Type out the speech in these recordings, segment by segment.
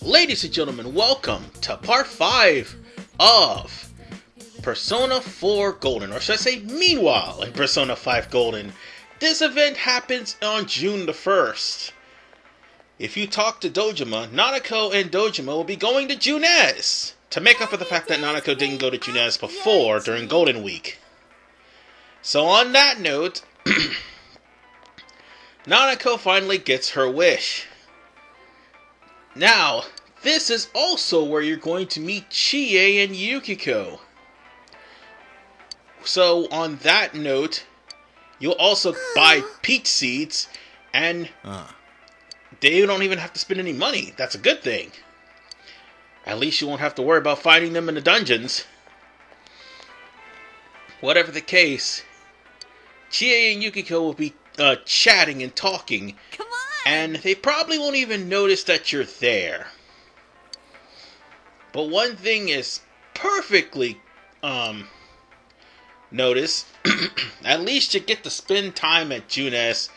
Ladies and gentlemen, welcome to part 5 of Persona 4 Golden, or should I say, meanwhile, in Persona 5 Golden. This event happens on June the 1st. If you talk to Dojima, Nanako and Dojima will be going to Junes to make up for the fact that Nanako didn't go to Junes before during Golden Week. So on that note, Nanako finally gets her wish. Now, this is also where you're going to meet Chie and Yukiko. So on that note, you'll also buy peach seeds, and they don't even have to spend any money. That's a good thing. At least you won't have to worry about finding them in the dungeons. Whatever the case, Chie and Yukiko will be chatting and talking, and they probably won't even notice that you're there. But one thing is perfectly notice. At least you get to spend time at Junes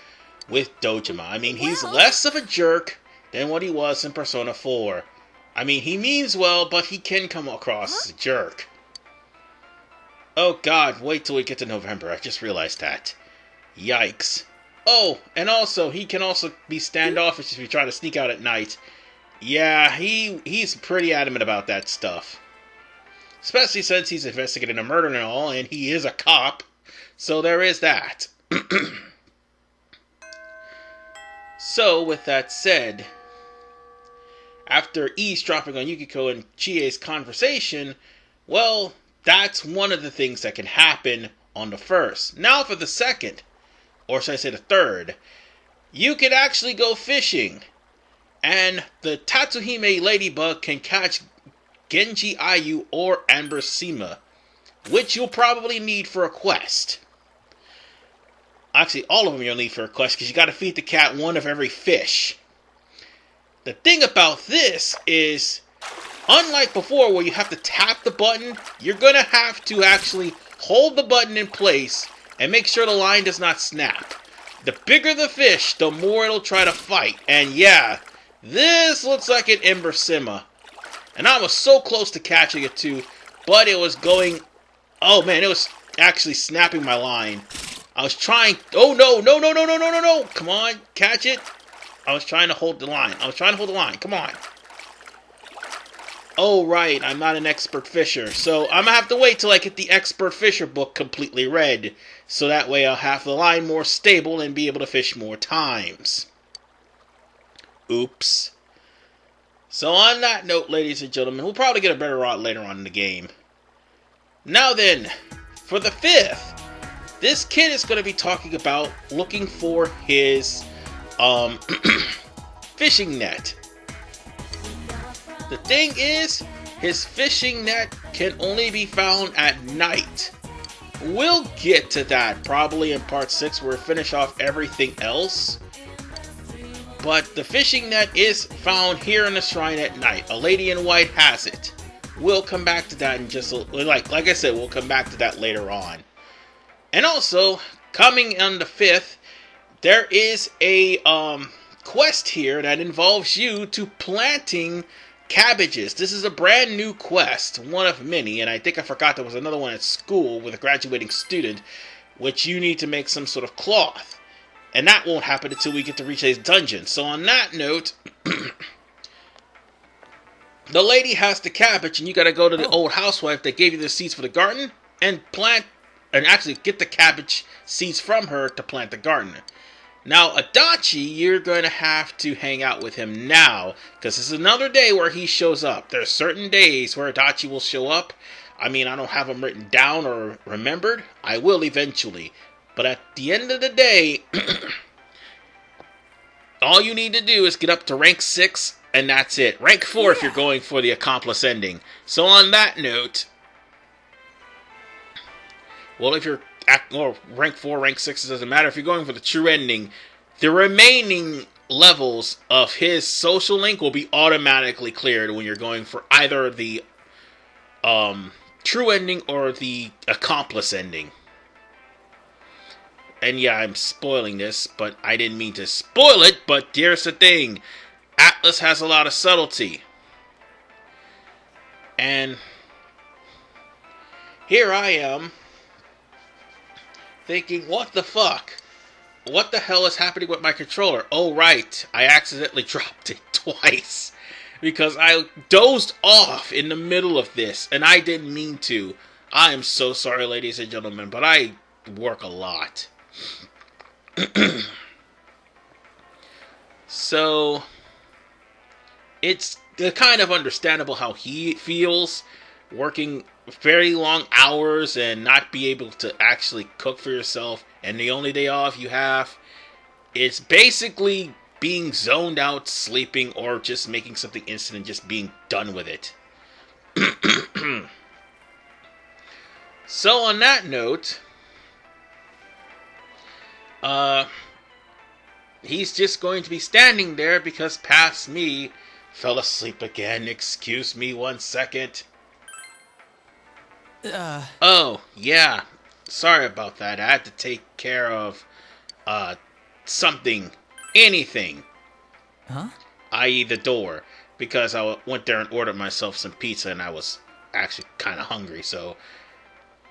with Dojima. I mean, he's less of a jerk than what he was in Persona 4. I mean, he means well, but he can come across as a jerk. Oh god, wait till we get to November. I just realized that. Yikes. Oh, and also, he can also be standoffish if you try to sneak out at night. Yeah, he's pretty adamant about that stuff. Especially since he's investigating a murder and all, and he is a cop. So there is that. So, with that said, after eavesdropping on Yukiko and Chie's conversation, well, that's one of the things that can happen on the first. Now for the second, or should I say the third, you can actually go fishing. And the Tatsuhime Ladybug can catch Genji Ayu or Amber Sima, which you'll probably need for a quest. Actually, all of them you'll need for a quest, because you gotta feed the cat one of every fish. The thing about this is, unlike before where you have to tap the button, you're gonna have to actually hold the button in place and make sure the line does not snap. The bigger the fish, the more it'll try to fight. And yeah, this looks like an Ember Sima. And I was so close to catching it too, but it was going... Oh man, it was actually snapping my line. I was trying... Oh no. Come on, catch it. I was trying to hold the line. Come on. Oh right, I'm not an expert fisher, so I'm gonna have to wait till I get the expert fisher book completely read. So that way I'll have the line more stable and be able to fish more times. Oops. So on that note, ladies and gentlemen, we'll probably get a better rod later on in the game. Now then, for the 5th, this kid is going to be talking about looking for his fishing net. The thing is, his fishing net can only be found at night. We'll get to that probably in part 6 where we finish off everything else. But the fishing net is found here in the shrine at night. A lady in white has it. We'll come back to that in just like I said, we'll come back to that later on. And also, coming on the 5th, there is a quest here that involves you to planting cabbages. This is a brand new quest, one of many, and I think I forgot there was another one at school with a graduating student, which you need to make some sort of cloth. And that won't happen until we get to reach a dungeon. So on that note, the lady has the cabbage, and you gotta go to the old housewife that gave you the seeds for the garden, and plant, and actually get the cabbage seeds from her to plant the garden. Now, Adachi, you're going to have to hang out with him now, because this is another day where he shows up. There are certain days where Adachi will show up. I mean, I don't have them written down or remembered. I will eventually. But at the end of the day, all you need to do is get up to rank 6, and that's it. Rank 4 if you're going for the accomplice ending. So on that note, well, if you're at rank 4, rank 6, it doesn't matter. If you're going for the true ending, the remaining levels of his social link will be automatically cleared when you're going for either the true ending or the accomplice ending. And yeah, I'm spoiling this, but I didn't mean to spoil it, but here's the thing. Atlus has a lot of subtlety. And here I am thinking, what the fuck? What the hell is happening with my controller? Oh, right. I accidentally dropped it twice. Because I dozed off in the middle of this. And I didn't mean to. I am so sorry, ladies and gentlemen. But I work a lot. So, it's kind of understandable how he feels. Working very long hours and not be able to actually cook for yourself, and the only day off you have is basically being zoned out, sleeping, or just making something instant and just being done with it. So on that note, he's just going to be standing there because past me fell asleep again. Excuse me 1 second. Oh, yeah. Sorry about that. I had to take care of, something. Anything. Huh? I.e. the door. Because I went there and ordered myself some pizza and I was actually kind of hungry, so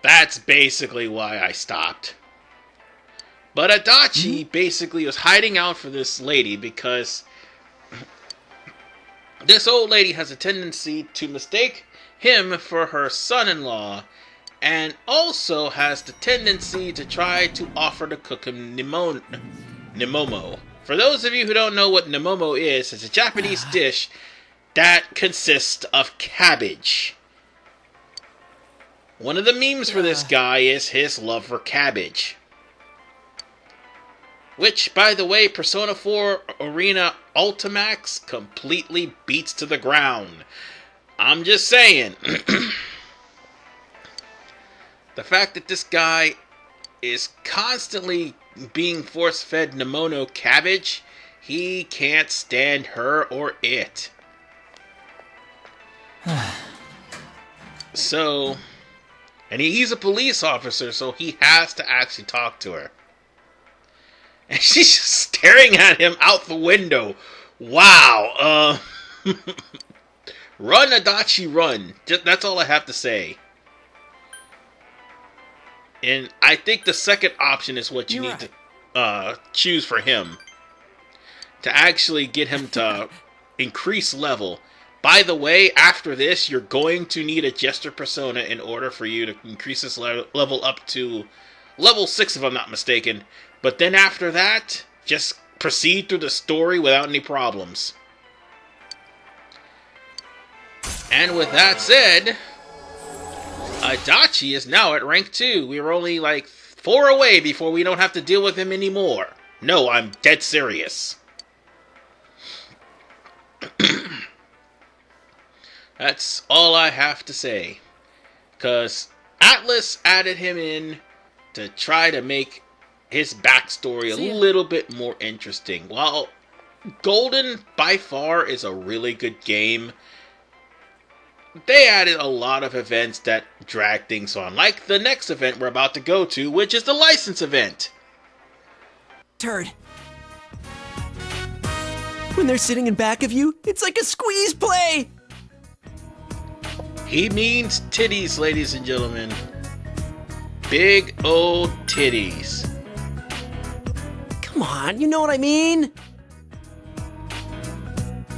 that's basically why I stopped. But Adachi basically was hiding out for this lady because this old lady has a tendency to mistake him for her son-in-law, and also has the tendency to try to offer to cook him nemomo. For those of you who don't know what nemomo is, it's a Japanese dish that consists of cabbage. One of the memes for this guy is his love for cabbage. Which, by the way, Persona 4 Arena Ultimax completely beats to the ground. I'm just saying. The fact that this guy is constantly being force-fed Nemono cabbage, he can't stand her or it. So, and he's a police officer, so he has to actually talk to her. And she's just staring at him out the window. Wow. Run, Adachi, run. That's all I have to say. And I think the second option is what you need to choose for him. To actually get him to increase level. By the way, after this, you're going to need a Jester Persona in order for you to increase this level up to level 6, if I'm not mistaken. But then after that, just proceed through the story without any problems. And with that said, Adachi is now at rank 2. We were only like 4 away before we don't have to deal with him anymore. No, I'm dead serious. That's all I have to say. Because Atlas added him in to try to make his backstory a little bit more interesting. While Golden, by far, is a really good game, they added a lot of events that drag things on. Like the next event we're about to go to, which is the license event. Turd. When they're sitting in back of you, it's like a squeeze play! He means titties, ladies and gentlemen. Big old titties. Come on, you know what I mean?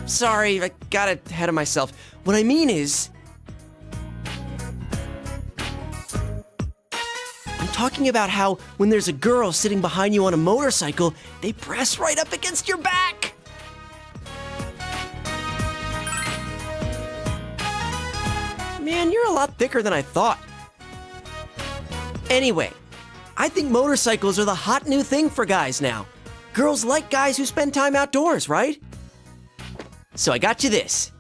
Sorry, I got ahead of myself. What I mean is, I'm talking about how when there's a girl sitting behind you on a motorcycle, they press right up against your back. Man, you're a lot thicker than I thought. Anyway, I think motorcycles are the hot new thing for guys now. Girls like guys who spend time outdoors, right? So I got you this.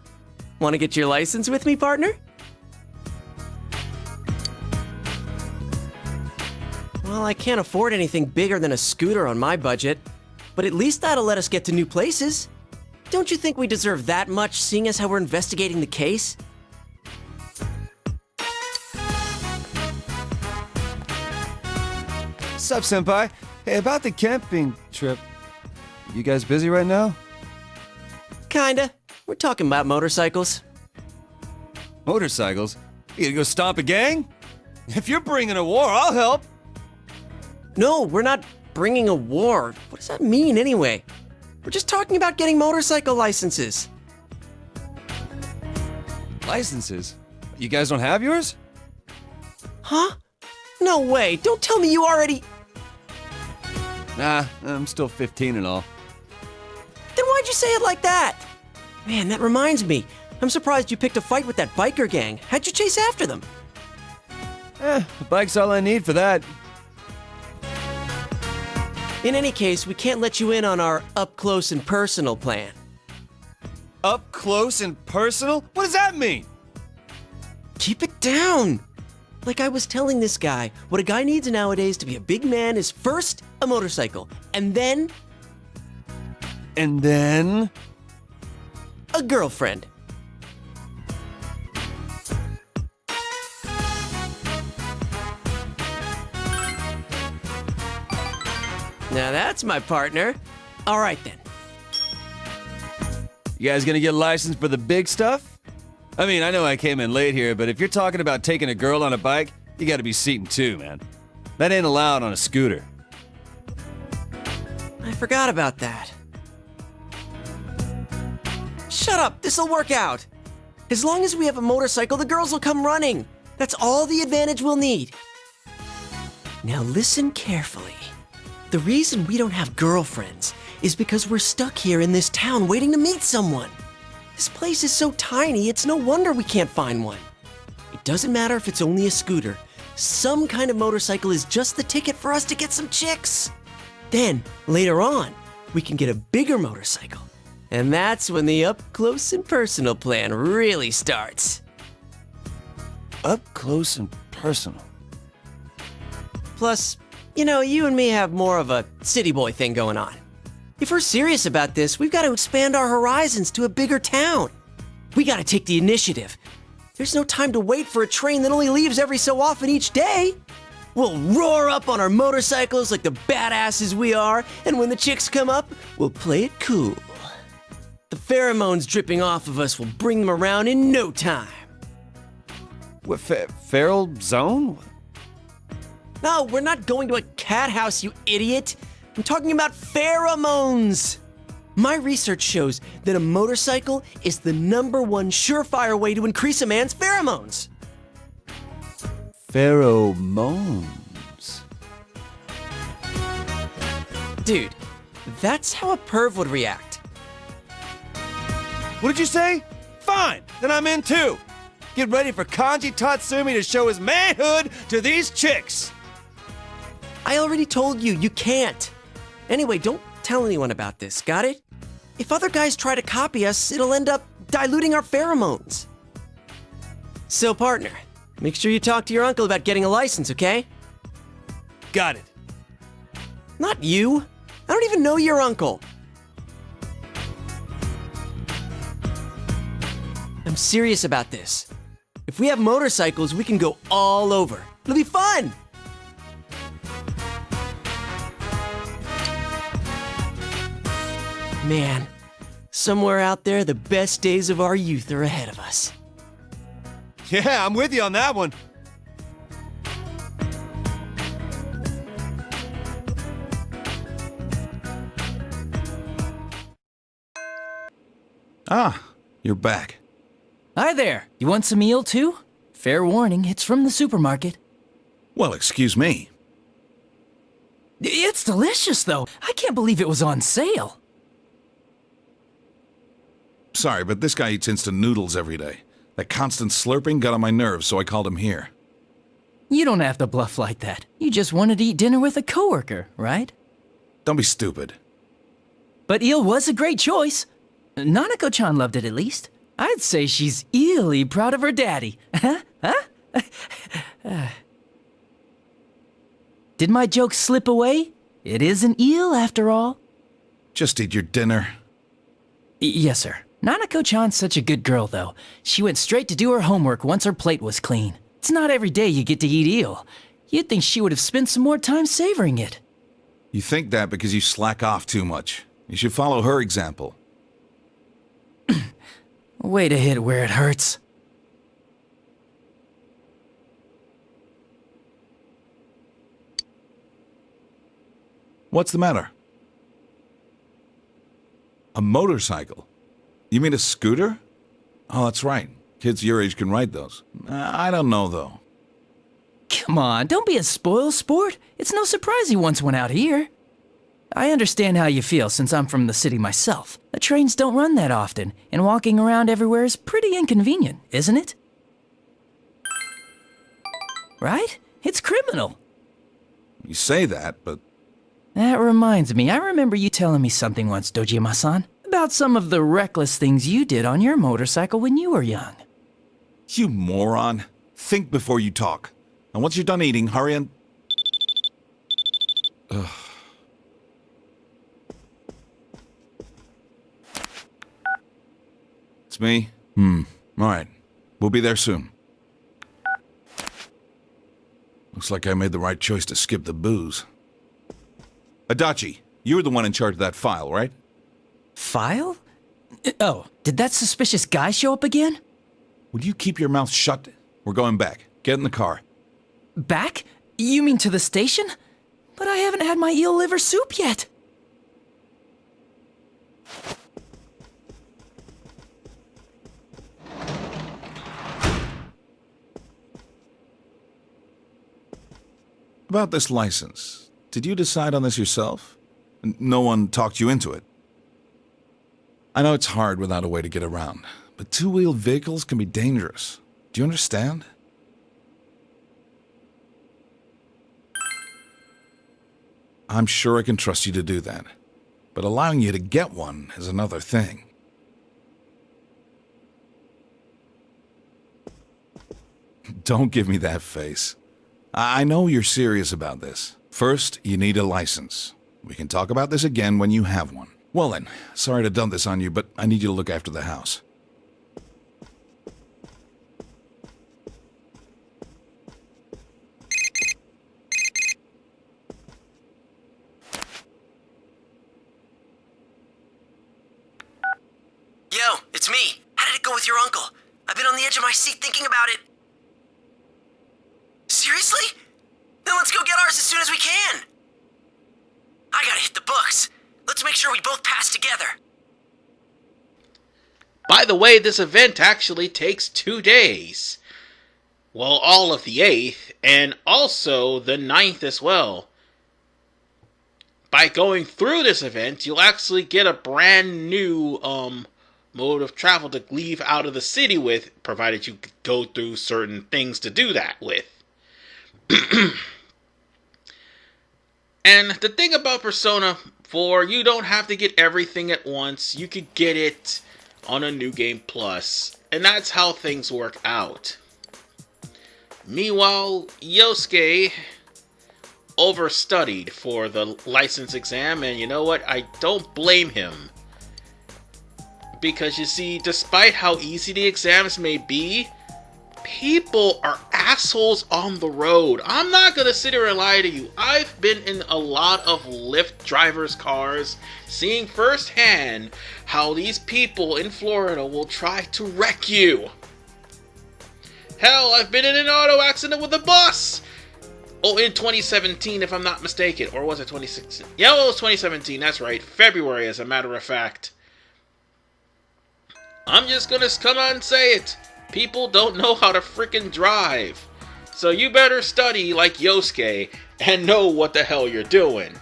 Want to get your license with me, partner? Well, I can't afford anything bigger than a scooter on my budget, but at least that'll let us get to new places. Don't you think we deserve that much, seeing as how we're investigating the case? Sup, senpai? Hey, about the camping trip. You guys busy right now? Kinda. We're talking about motorcycles. Motorcycles? You gonna go stomp a gang? If you're bringing a war, I'll help. No, we're not bringing a war. What does that mean anyway? We're just talking about getting motorcycle licenses. Licenses? You guys don't have yours? Huh? No way. Don't tell me you already... Nah, I'm still 15 and all. Then why'd you say it like that? Man, that reminds me. I'm surprised you picked a fight with that biker gang. How'd you chase after them? A bike's all I need for that. In any case, we can't let you in on our up close and personal plan. Up close and personal? What does that mean? Keep it down. Like I was telling this guy, what a guy needs nowadays to be a big man is first a motorcycle, and then And then? a girlfriend. Now that's my partner. All right then. You guys gonna get licensed for the big stuff? I mean, I know I came in late here, but if you're talking about taking a girl on a bike, you gotta be seating two, man. That ain't allowed on a scooter. I forgot about that. Shut up, this'll work out. As long as we have a motorcycle, the girls will come running. That's all the advantage we'll need. Now listen carefully. The reason we don't have girlfriends is because we're stuck here in this town waiting to meet someone. This place is so tiny, it's no wonder we can't find one. It doesn't matter if it's only a scooter. Some kind of motorcycle is just the ticket for us to get some chicks. Then, later on, we can get a bigger motorcycle. And that's when the up close and personal plan really starts. Up close and personal. Plus, you know, you and me have more of a city boy thing going on. If we're serious about this, we've got to expand our horizons to a bigger town. We got to take the initiative. There's no time to wait for a train that only leaves every so often each day. We'll roar up on our motorcycles like the badasses we are, and when the chicks come up, we'll play it cool. The pheromones dripping off of us will bring them around in no time. What, feral zone? No, we're not going to a cat house, you idiot. I'm talking about pheromones. My research shows that a motorcycle is the #1 surefire way to increase a man's pheromones. Pheromones. Dude, that's how a perv would react. What did you say? Fine, then I'm in too. Get ready for Kanji Tatsumi to show his manhood to these chicks. I already told you, you can't. Anyway, don't tell anyone about this, got it? If other guys try to copy us, it'll end up diluting our pheromones. So, partner, make sure you talk to your uncle about getting a license, okay? Got it. Not you. I don't even know your uncle. I'm serious about this. If we have motorcycles, we can go all over. It'll be fun! Man, somewhere out there, the best days of our youth are ahead of us. Yeah, I'm with you on that one. Ah, you're back. Hi there. You want some eel too? Fair warning, it's from the supermarket. Well, excuse me. It's delicious though. I can't believe it was on sale. Sorry, but this guy eats instant noodles every day. That constant slurping got on my nerves, so I called him here. You don't have to bluff like that. You just wanted to eat dinner with a coworker, right? Don't be stupid. But eel was a great choice. Nanako-chan loved it at least. I'd say she's eerily proud of her daddy. Did my joke slip away? It is an eel after all. Just eat your dinner. Yes, sir. Nanako-chan's such a good girl, though. She went straight to do her homework once her plate was clean. It's not every day you get to eat eel. You'd think she would have spent some more time savoring it. You think that because you slack off too much. You should follow her example. Way to hit where it hurts. What's the matter? A motorcycle? You mean a scooter? Oh, that's right. Kids your age can ride those. I don't know, though. Come on, don't be a spoil sport. It's no surprise you once went out here. I understand how you feel since I'm from the city myself. The trains don't run that often, and walking around everywhere is pretty inconvenient, isn't it? Right? It's criminal. You say that, but That reminds me, I remember you telling me something once, Dojima-san, about some of the reckless things you did on your motorcycle when you were young. you moron. Think before you talk. And once you're done eating, hurry and... Ugh. It's me? All right. We'll be there soon. Looks like I made the right choice to skip the booze. Adachi, you were the one in charge of that file, right? File? Oh, did that suspicious guy show up again? Will you keep your mouth shut? We're going back. Get in the car. Back? You mean to the station? But I haven't had my eel liver soup yet. About this license. Did you decide on this yourself? No one talked you into it? I know it's hard without a way to get around, but two-wheeled vehicles can be dangerous. Do you understand? I'm sure I can trust you to do that, but allowing you to get one is another thing. Don't give me that face. I know you're serious about this. First, you need a license. We can talk about this again when you have one. Well then, sorry to dump this on you, but I need you to look after the house. Yo, it's me. How did it go with your uncle? I've been on the edge of my seat thinking about it. Seriously? Then let's go get ours as soon as we can. I gotta hit the books. Let's make sure we both pass together. By the way, this event actually takes 2 days. Well, all of the 8th, and also the 9th as well. By going through this event, you'll actually get a brand new mode of travel to leave out of the city with, provided you go through certain things to do that with. And the thing about Persona 4, you don't have to get everything at once. You could get it on a New Game Plus, and that's how things work out. Meanwhile, Yosuke overstudied for the license exam, and you know what? I don't blame him. Because you see, despite how easy the exams may be, people are assholes on the road. I'm not gonna sit here and lie to you. I've been in a lot of Lyft drivers' cars, seeing firsthand how these people in Florida will try to wreck you. Hell, I've been in an auto accident with a bus! Oh, in 2017, if I'm not mistaken. Or was it 2016? Yeah, well, it was 2017, that's right. February, as a matter of fact. I'm just gonna come out and say it. People don't know how to freaking drive. So you better study like Yosuke and know what the hell you're doing.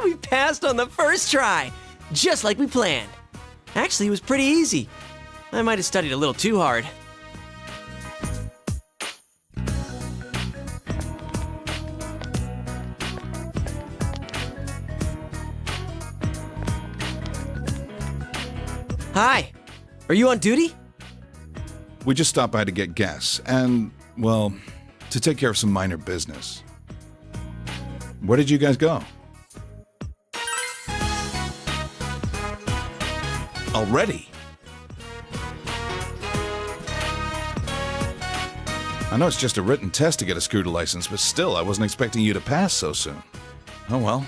We passed on the first try, just like we planned. Actually, it was pretty easy. I might have studied a little too hard. Hi, are you on duty? We just stopped by to get gas and, well, to take care of some minor business. Where did you guys go? Already? I know it's just a written test to get a scooter license, but still, I wasn't expecting you to pass so soon. Oh well.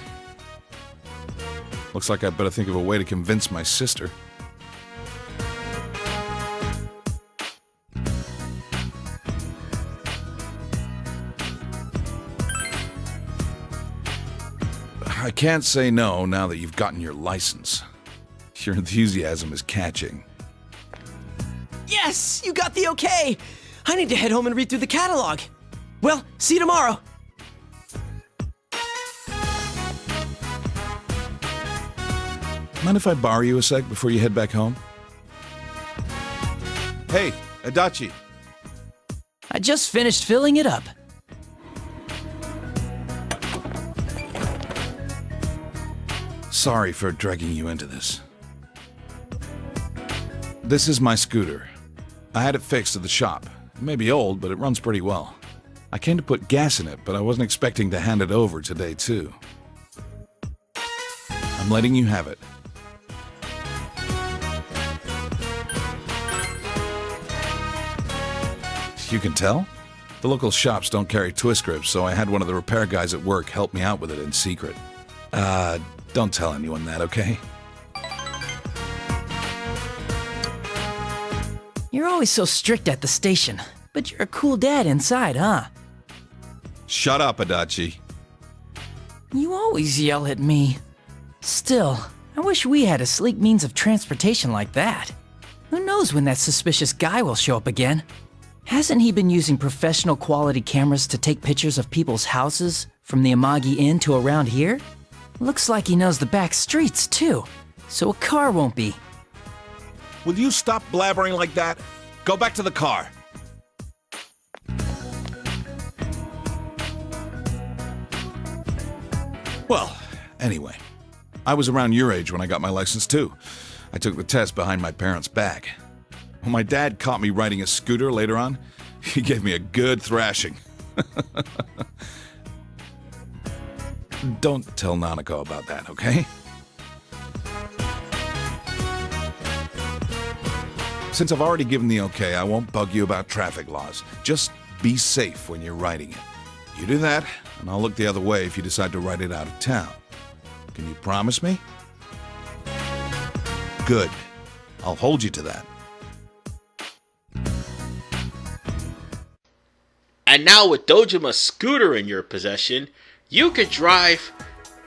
Looks like I'd better think of a way to convince my sister. I can't say no now that you've gotten your license. Your enthusiasm is catching. Yes, you got the okay. I need to head home and read through the catalog. Well, see you tomorrow. Mind if I borrow you a sec before you head back home? Hey, Adachi. I just finished filling it up. Sorry for dragging you into this. This is my scooter. I had it fixed at the shop. It may be old, but it runs pretty well. I came to put gas in it, but I wasn't expecting to hand it over today, too. I'm letting you have it. You can tell? The local shops don't carry twist grips, so I had one of the repair guys at work help me out with it in secret. Don't tell anyone that, okay? You're always so strict at the station, but you're a cool dad inside, huh? Shut up, Adachi. You always yell at me. Still, I wish we had a sleek means of transportation like that. Who knows when that suspicious guy will show up again? Hasn't he been using professional quality cameras to take pictures of people's houses from the Amagi Inn to around here? Looks like he knows the back streets, too, so a car won't be. Will you stop blabbering like that? Go back to the car. Well, anyway, I was around your age when I got my license too. I took the test behind my parents' back. When my dad caught me riding a scooter later on, he gave me a good thrashing. Don't tell Nanako about that, okay? Since I've already given the okay, I won't bug you about traffic laws. Just be safe when you're riding it. You do that, and I'll look the other way if you decide to ride it out of town. Can you promise me? Good. I'll hold you to that. And now with Dojima's scooter in your possession, you could drive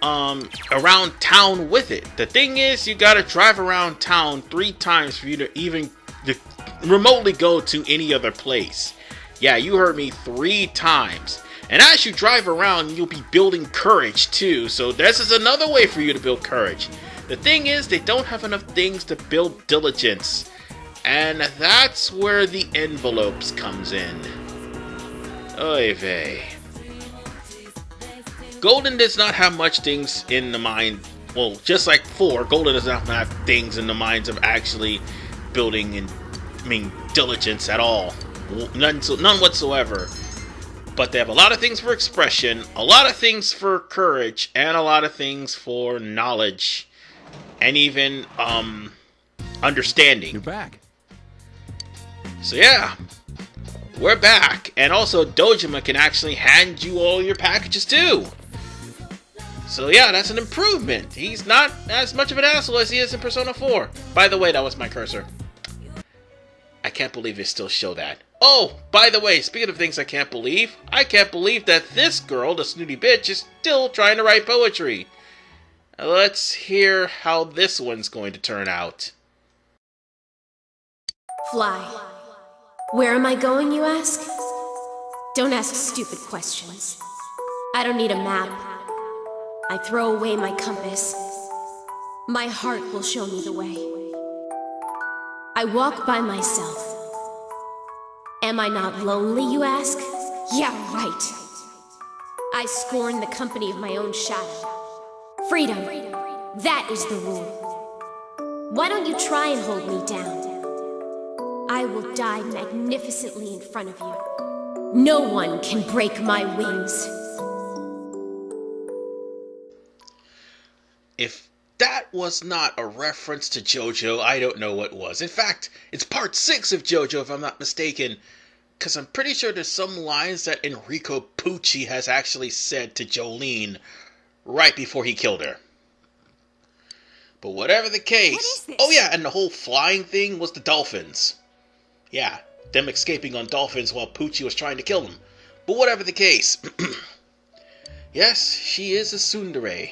around town with it. The thing is, you gotta drive around town 3 times for you to even remotely go to any other place. Yeah, you heard me, 3 times. And as you drive around, you'll be building courage too. So this is another way for you to build courage. The thing is, they don't have enough things to build diligence. And that's where the envelopes comes in. Oy vey. Golden does not have much things in the mind. Well, just like 4, Golden does not have things in the minds of actually building and diligence at all. None whatsoever. But they have a lot of things for expression, a lot of things for courage, and a lot of things for knowledge, and even understanding. You're back. So yeah, we're back, and also Dojima can actually hand you all your packages too. So yeah, that's an improvement. He's not as much of an asshole as he is in Persona 4. By the way, that was my cursor. I can't believe they still show that. Oh, by the way, speaking of things I can't believe that this girl, the snooty bitch, is still trying to write poetry. Let's hear how this one's going to turn out. Fly. Where am I going, you ask? Don't ask stupid questions. I don't need a map. I throw away my compass. My heart will show me the way. I walk by myself. Am I not lonely, you ask? Yeah, right. I scorn the company of my own shadow. Freedom, that is the rule. Why don't you try and hold me down? I will die magnificently in front of you. No one can break my wings. If that was not a reference to JoJo, I don't know what was. In fact, it's part 6 of JoJo, if I'm not mistaken. Because I'm pretty sure there's some lines that Enrico Pucci has actually said to Jolene right before he killed her. But whatever the case... What is this? Oh yeah, and the whole flying thing was the dolphins. Yeah, them escaping on dolphins while Pucci was trying to kill them. But whatever the case... Yes, she is a tsundere.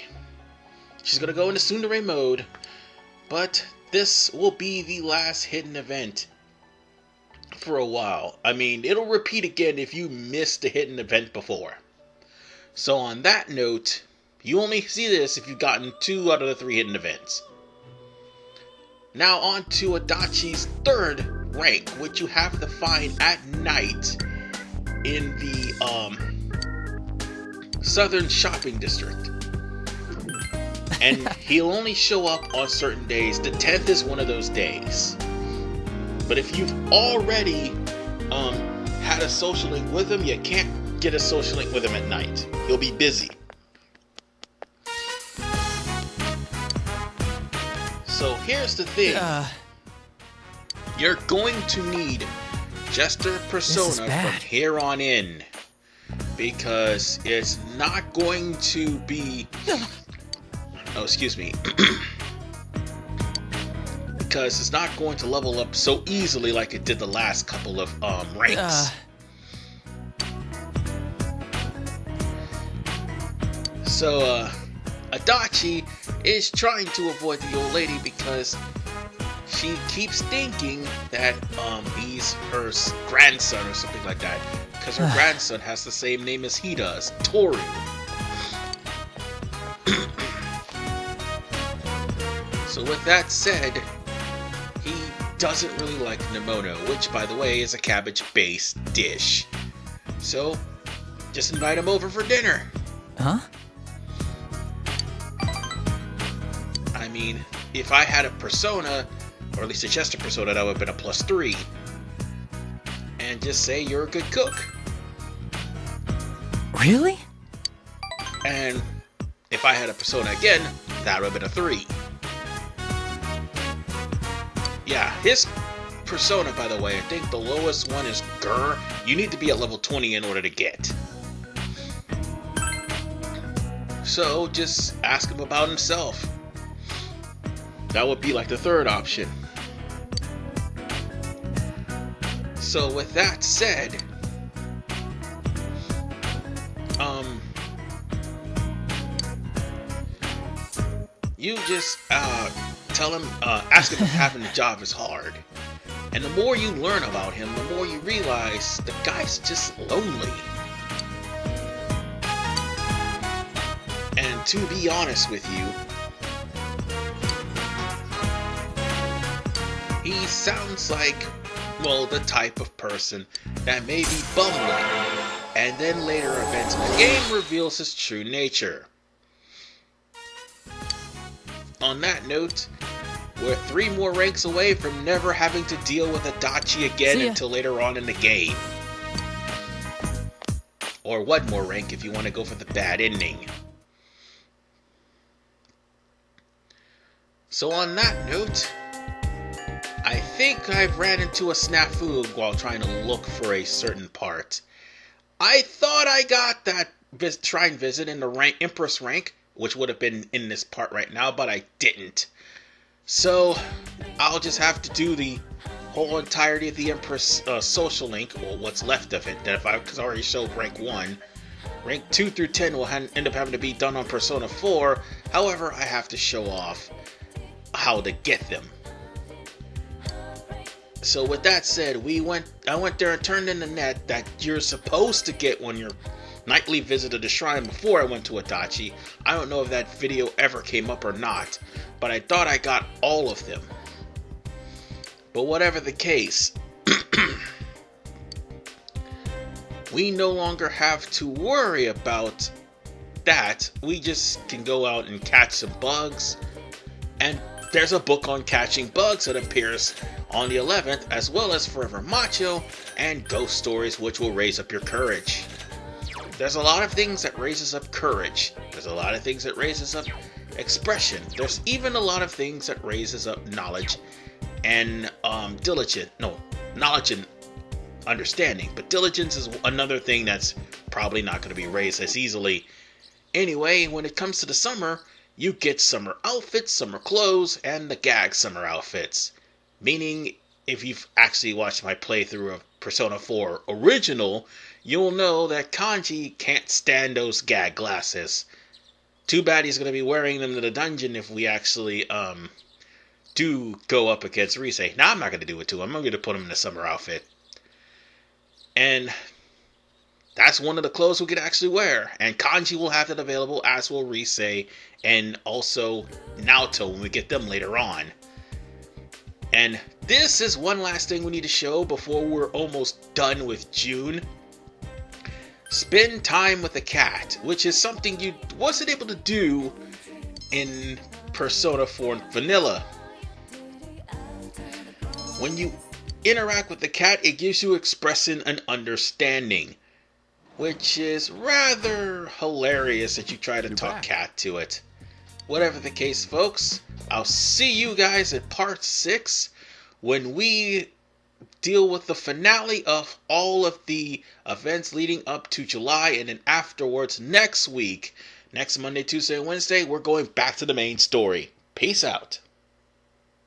She's gonna go into tsundere mode. But this will be the last hidden event for a while. I mean, it'll repeat again if you missed the hidden event before. So on that note, you only see this if you've gotten 2 out of the 3 hidden events. Now on to Adachi's 3rd rank, which you have to find at night in the Southern Shopping District. And he'll only show up on certain days. The 10th is one of those days. But if you've already had a social link with him, you can't get a social link with him at night. He'll be busy. So here's the thing. You're going to need Jester Persona from here on in. Because it's not going to be... Oh, excuse me. Because it's not going to level up so easily like it did the last couple of ranks. So, Adachi is trying to avoid the old lady because she keeps thinking that he's her grandson or something like that. Because her grandson has the same name as he does, Toru. So with that said, he doesn't really like Nemono, which by the way is a cabbage-based dish. So, just invite him over for dinner. Huh? I mean, if I had a persona, or at least a Jester persona, that would have been a +3. And just say you're a good cook. Really? And if I had a persona again, that would have been a 3. Yeah, his persona, by the way, I think the lowest one is Gur. You need to be at level 20 in order to get. So, just ask him about himself. That would be like the 3rd option. So, with that said, you just tell him, ask him if having a job is hard. And the more you learn about him, the more you realize the guy's just lonely. And to be honest with you, he sounds like, well, the type of person that may be bumbling, and then later events in the game reveals his true nature. On that note, we're 3 more ranks away from never having to deal with Adachi again until later on in the game. Or 1 more rank if you want to go for the bad ending. So on that note, I think I've ran into a snafu while trying to look for a certain part. I thought I got that shrine visit in the Empress rank, which would have been in this part right now, but I didn't. So, I'll just have to do the whole entirety of the Empress social link, or what's left of it, that if I already showed rank 1. Rank 2 through 10 will end up having to be done on Persona 4, however, I have to show off how to get them. So with that said, I went there and turned in the net that you're supposed to get when you're nightly visited the shrine before I went to Adachi. I don't know if that video ever came up or not, but I thought I got all of them. But whatever the case, we no longer have to worry about that. We just can go out and catch some bugs, and there's a book on catching bugs that appears on the 11th, as well as Forever Macho and Ghost Stories, which will raise up your courage. There's a lot of things that raises up courage. There's a lot of things that raises up expression. There's even a lot of things that raises up knowledge and knowledge and understanding. But diligence is another thing that's probably not going to be raised as easily. Anyway, when it comes to the summer, you get summer outfits, summer clothes, and the gag summer outfits. Meaning, if you've actually watched my playthrough of Persona 4 Original, you'll know that Kanji can't stand those gag glasses. Too bad he's going to be wearing them to the dungeon if we actually do go up against Rise. Now, I'm not going to do it to him. I'm going to put him in the summer outfit. And that's one of the clothes we could actually wear. And Kanji will have that available, as will Rise, and also Naoto when we get them later on. And this is one last thing we need to show before we're almost done with June. Spend time with the cat, which is something you wasn't able to do in Persona 4 Vanilla. When you interact with the cat, it gives you expressing an understanding, which is rather hilarious that you try to talk cat to it. Whatever the case, folks, I'll see you guys at part 6 when we deal with the finale of all of the events leading up to July, and then afterwards next week, next Monday, Tuesday, and Wednesday, we're going back to the main story. Peace out.